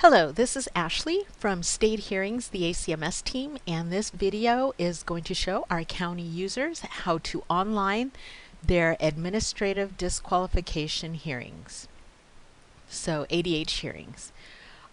Hello, this is Ashley from State Hearings, the ACMS team, and this video is going to show our county users how to online their administrative disqualification hearings. So ADH hearings.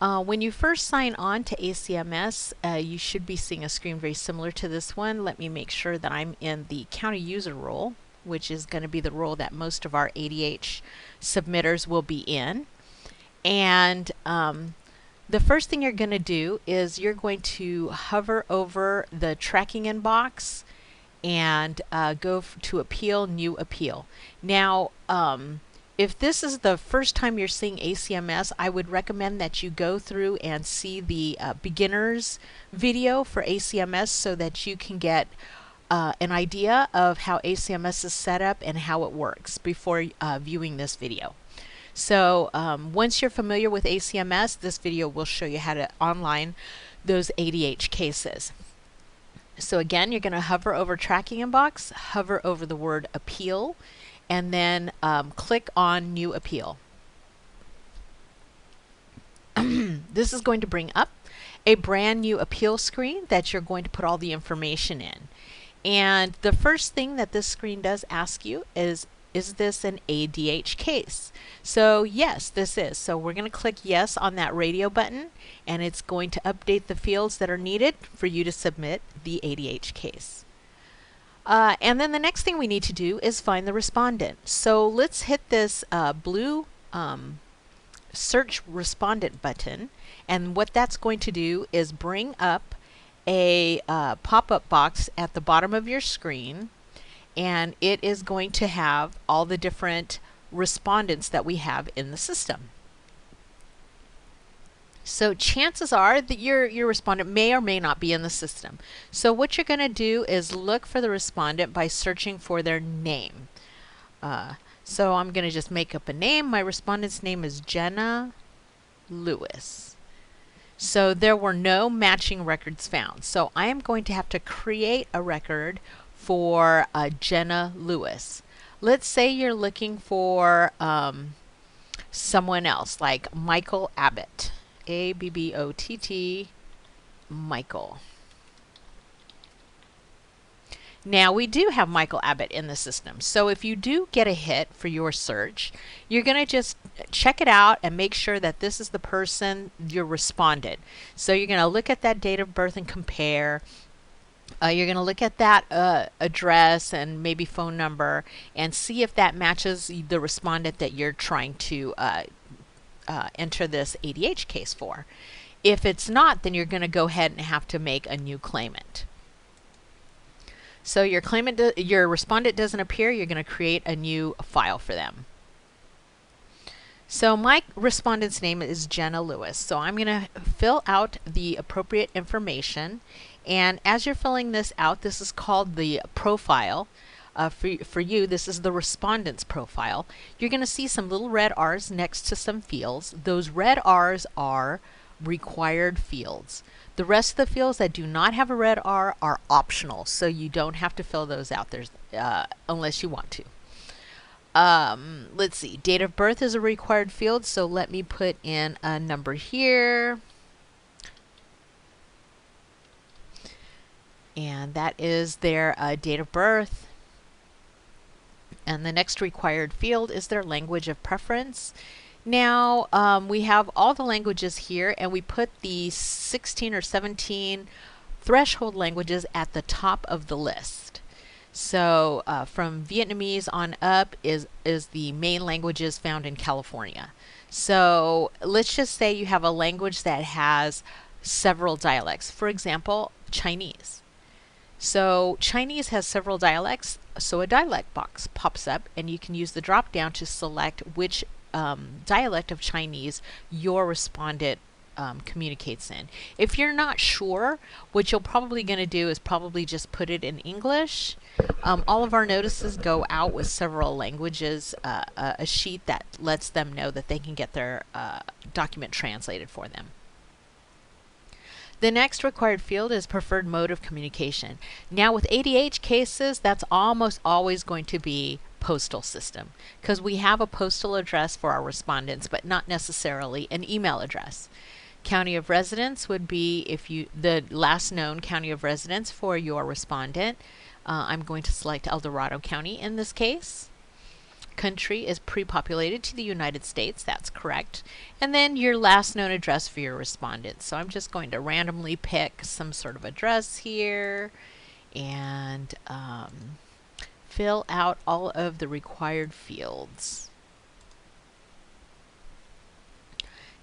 When you first sign on to ACMS, you should be seeing a screen very similar to this one. Let me make sure that I'm in the county user role, which is going to be the role that most of our ADH submitters will be in. And the first thing you're going to do is you're going to hover over the tracking inbox and go to appeal, new appeal. Now, if this is the first time you're seeing ACMS, I would recommend that you go through and see the beginners video for ACMS so that you can get an idea of how ACMS is set up and how it works before viewing this video. So once you're familiar with ACMS, this video will show you how to online those ADH cases. So again, you're going to hover over tracking inbox, hover over the word appeal, and then click on new appeal. This is going to bring up a brand new appeal screen that you're going to put all the information in. And the first thing that this screen does ask you is this an ADH case? So yes, this is. So we're going to click yes on that radio button, and it's going to update the fields that are needed for you to submit the ADH case. And then the next thing we need to do is find the respondent. So let's hit this blue search respondent button, and what that's going to do is bring up a pop-up box at the bottom of your screen, and it is going to have all the different respondents that we have in the system. So chances are that your respondent may or may not be in the system. So what you're going to do is look for the respondent by searching for their name. So I'm going to just make up a name. My respondent's name is Jenna Lewis. So there were no matching records found. So I am going to have to create a record for Jenna Lewis. Let's say you're looking for someone else like Michael Abbott. A-B-B-O-T-T, Michael. Now we do have Michael Abbott in the system. So if you do get a hit for your search, you're going to just check it out and make sure that this is the person you responded. So you're going to look at that date of birth and compare. You're going to look at that address and maybe phone number and see if that matches the respondent that you're trying to enter this ADH case for. If it's not, then you're going to go ahead and have to make a new claimant. So your respondent doesn't appear, you're going to create a new file for them. So my respondent's name is Jenna Lewis. So I'm going to fill out the appropriate information. And as you're filling this out, this is called the profile. For you, this is the respondent's profile. You're going to see some little red R's next to some fields. Those red R's are required fields. The rest of the fields that do not have a red R are optional, so you don't have to fill those out unless you want to. Let's see, date of birth is a required field, so let me put in a number here. And that is their date of birth. And the next required field is their language of preference. Now we have all the languages here, and we put the 16 or 17 threshold languages at the top of the list. So from Vietnamese on up is the main languages found in California. So let's just say you have a language that has several dialects. For example, Chinese. So Chinese has several dialects, so a dialect box pops up, and you can use the drop down to select which dialect of Chinese your respondent communicates in. If you're not sure, what you're probably going to do is probably just put it in English. All of our notices go out with several languages, a sheet that lets them know that they can get their document translated for them. The next required field is preferred mode of communication. Now with ADH cases, that's almost always going to be postal system, because we have a postal address for our respondents, but not necessarily an email address. County of residence would be the last known county of residence for your respondent. I'm going to select El Dorado County in this case. Country is pre-populated to the United States, that's correct. And then your last known address for your respondent. So I'm just going to randomly pick some sort of address here and fill out all of the required fields.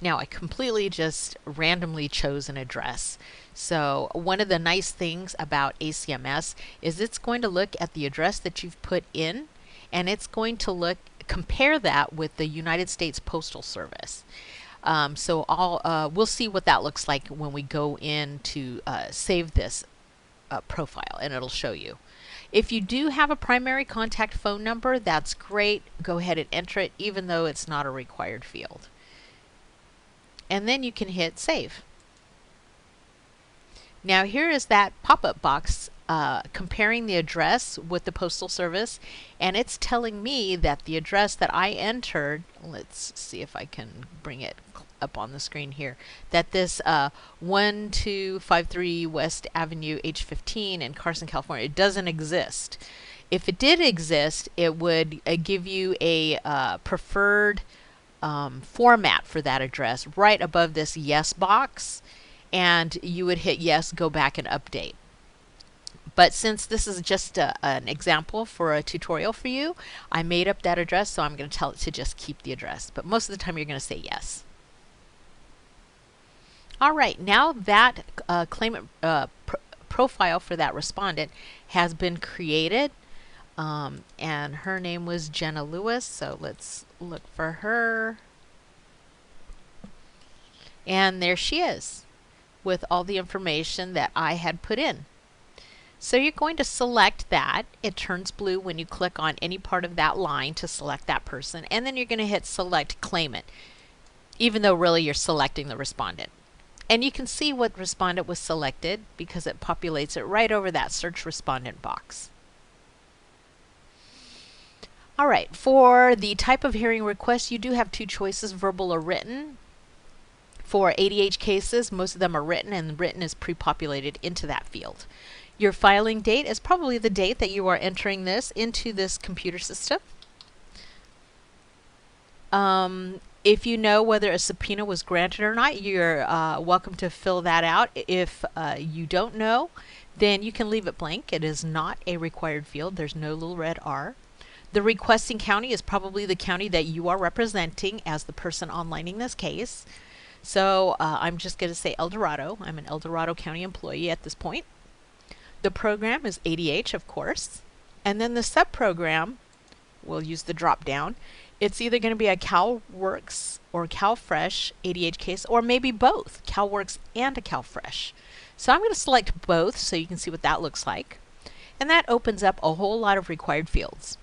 Now I completely just randomly chose an address. So one of the nice things about ACMS is it's going to look at the address that you've put in, and it's going to compare that with the United States Postal Service. We'll see what that looks like when we go in to save this profile, and it'll show you. If you do have a primary contact phone number, that's great. Go ahead and enter it, even though it's not a required field. And then you can hit save. Now here is that pop-up box comparing the address with the Postal Service, and it's telling me that the address that I entered, let's see if I can bring it up on the screen here, that this 1253 West Avenue H15 in Carson, California, it doesn't exist. If it did exist, it would give you a preferred format for that address right above this yes box, and you would hit yes, go back and update. But since this is just an example for a tutorial for you, I made up that address, so I'm going to tell it to just keep the address. But most of the time you're going to say yes. All right, now that claimant profile for that respondent has been created, and her name was Jenna Lewis, so let's look for her. And there she is with all the information that I had put in. So you're going to select that. It turns blue when you click on any part of that line to select that person, and then you're going to hit select claimant, even though really you're selecting the respondent. And you can see what respondent was selected because it populates it right over that search respondent box. All right, for the type of hearing request, you do have two choices, verbal or written. For ADH cases, most of them are written, and written is pre-populated into that field. Your filing date is probably the date that you are entering this into this computer system. If you know whether a subpoena was granted or not, you're welcome to fill that out. If you don't know, then you can leave it blank. It is not a required field. There's no little red R. The requesting county is probably the county that you are representing as the person onlining this case. So I'm just going to say El Dorado. I'm an El Dorado County employee at this point. The program is ADH, of course. And then the subprogram, we'll use the drop down. It's either going to be a CalWorks or CalFresh ADH case, or maybe both, CalWorks and a CalFresh. So I'm going to select both so you can see what that looks like. And that opens up a whole lot of required fields.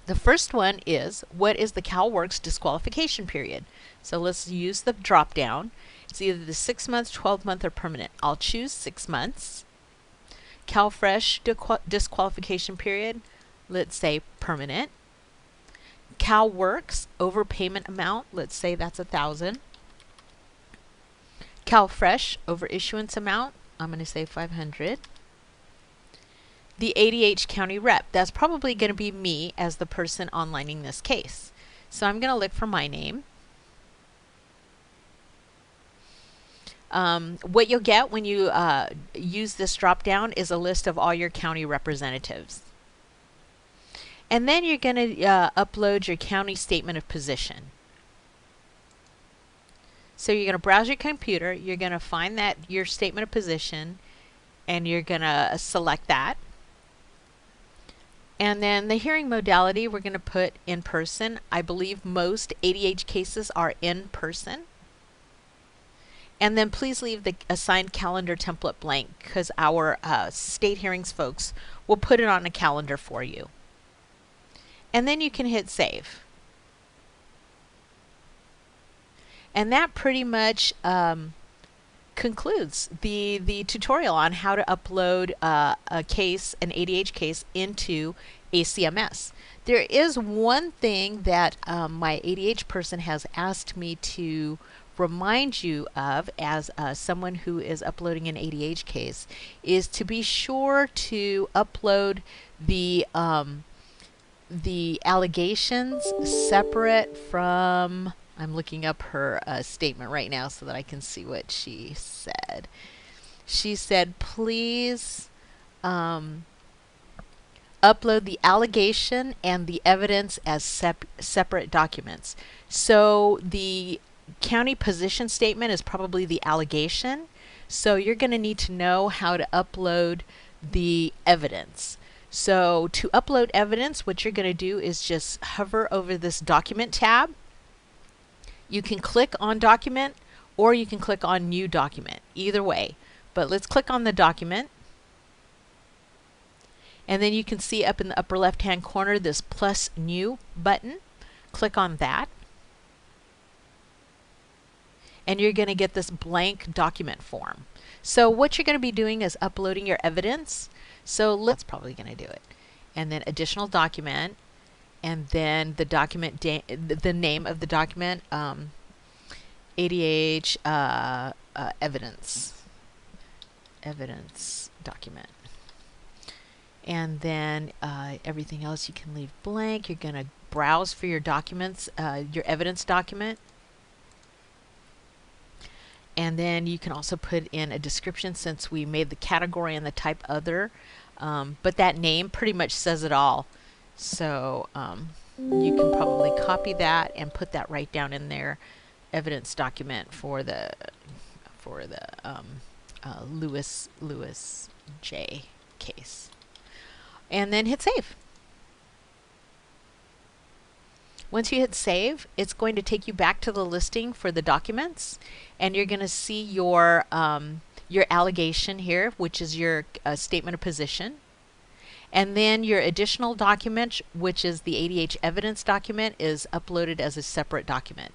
The first one is, what is the CalWorks disqualification period? So let's use the drop down. It's either the 6 months, 12 month, or permanent. I'll choose 6 months. CalFresh disqualification period, let's say permanent. CalWorks overpayment amount, let's say that's 1,000. CalFresh overissuance amount, I'm going to say 500. The ADH County Rep, that's probably going to be me as the person onlining this case. So I'm going to look for my name. What you'll get when you use this drop down is a list of all your county representatives. And then you're going to upload your county statement of position. So you're going to browse your computer, you're going to find your statement of position, and you're going to select that. And then the hearing modality we're going to put in person. I believe most ADH cases are in person. And then please leave the assigned calendar template blank because our state hearings folks will put it on a calendar for you. And then you can hit save. And that pretty much concludes the tutorial on how to upload a case, an ADH case, into ACMS. There is one thing that my ADH person has asked me to remind you of as someone who is uploading an ADH case, is to be sure to upload the allegations separate from, I'm looking up her statement right now so that I can see what she said. She said, please upload the allegation and the evidence as separate documents. So the county position statement is probably the allegation. So you're going to need to know how to upload the evidence. So to upload evidence, what you're going to do is just hover over this document tab. You can click on document or you can click on new document, either way. But let's click on the document. And then you can see up in the upper left hand corner this plus new button. Click on that. And you're going to get this blank document form. So what you're going to be doing is uploading your evidence. So that's probably going to do it. And then additional document, and then the document, the name of the document, ADH evidence document. And then everything else you can leave blank. You're going to browse for your documents, your evidence document. And then you can also put in a description, since we made the category and the type other. But that name pretty much says it all. So you can probably copy that and put that right down in there. Evidence document for the Lewis J case. And then hit save. Once you hit save, it's going to take you back to the listing for the documents, and you're going to see your allegation here, which is your statement of position. And then your additional document, which is the ADH evidence document, is uploaded as a separate document.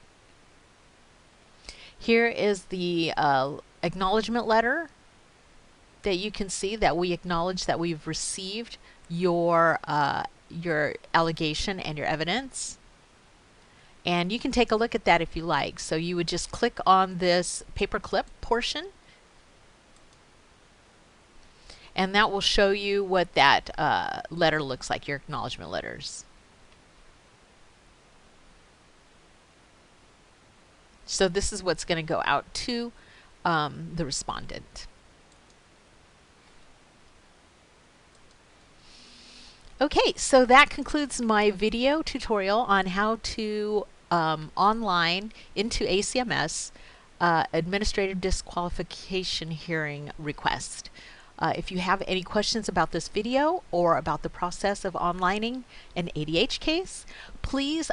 Here is the acknowledgement letter that you can see that we acknowledge that we've received your allegation and your evidence. And you can take a look at that if you like. So you would just click on this paperclip portion, and that will show you what that letter looks like, your acknowledgement letters. So this is what's going to go out to the respondent. Okay, so that concludes my video tutorial on how to online into ACMS administrative disqualification hearing request. If you have any questions about this video or about the process of onlining an ADH case, please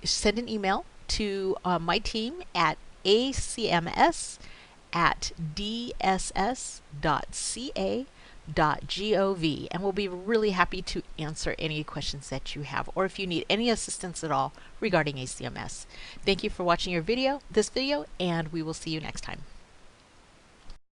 send an email to my team at acms@dss.ca.gov, and we'll be really happy to answer any questions that you have, or if you need any assistance at all regarding ACMS. Thank you for watching this video, and we will see you next time.